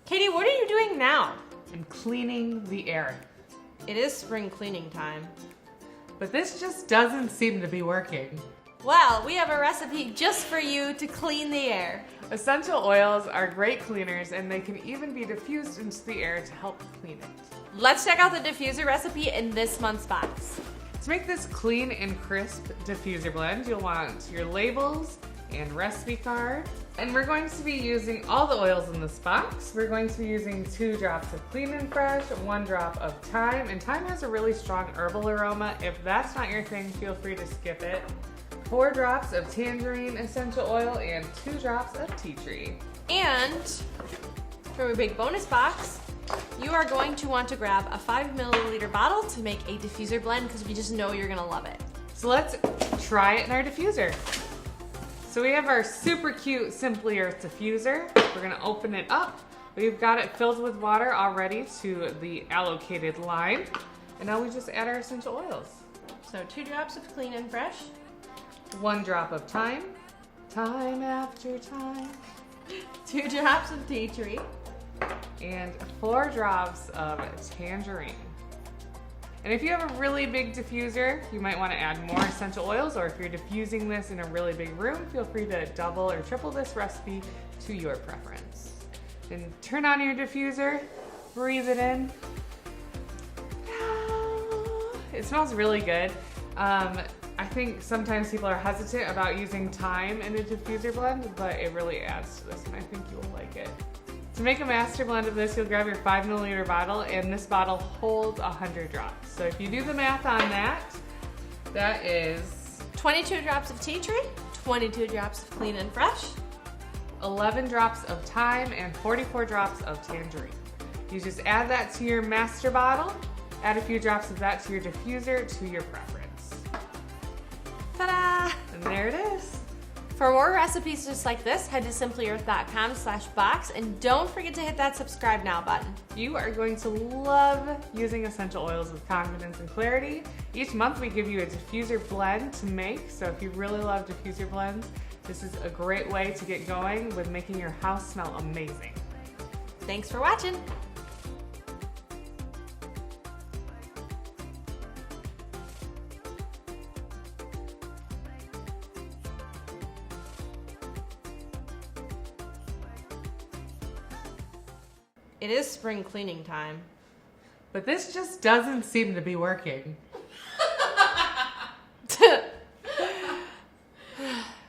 Katie, what are you doing now? I'm cleaning the air. It is spring cleaning time. But this just doesn't seem to be working. Well, we have a recipe just for you to clean the air. Essential oils are great cleaners, and they can even be diffused into the air to help clean it. Let's check out the diffuser recipe in this month's box. To make this clean and crisp diffuser blend, you'll want your labels and recipe card. And we're going to be using all the oils in this box. We're going to be using 2 drops of Clean and Fresh, 1 drop of thyme, and thyme has a really strong herbal aroma. If that's not your thing, feel free to skip it. 4 drops of tangerine essential oil and 2 drops of tea tree. And from a big bonus box, you are going to want to grab a 5 milliliter bottle to make a diffuser blend because we just know you're gonna love it. So let's try it in our diffuser. So we have our super cute Simply Earth diffuser. We're gonna open it up. We've got it filled with water already to the allocated line. And now we just add our essential oils. So 2 drops of Clean and Fresh. 1 drop of thyme. Time after time. 2 drops of tea tree. And 4 drops of tangerine. And if you have a really big diffuser, you might want to add more essential oils, or if you're diffusing this in a really big room, feel free to double or triple this recipe to your preference. Then turn on your diffuser, breathe it in. It smells really good. I think sometimes people are hesitant about using thyme in a diffuser blend, but it really adds to this, and I think you'll like it. To make a master blend of this, you'll grab your 5 milliliter bottle, and this bottle holds 100 drops. So if you do the math on that, that is 22 drops of tea tree, 22 drops of Clean and Fresh, 11 drops of thyme, and 44 drops of tangerine. You just add that to your master bottle, add a few drops of that to your diffuser to your preference. Ta-da! And there it is. For more recipes just like this, head to simplyearth.com/box and don't forget to hit that subscribe now button. You are going to love using essential oils with confidence and clarity. Each month we give you a diffuser blend to make, so if you really love diffuser blends, this is a great way to get going with making your house smell amazing. Thanks for watching. It is spring cleaning time. But this just doesn't seem to be working.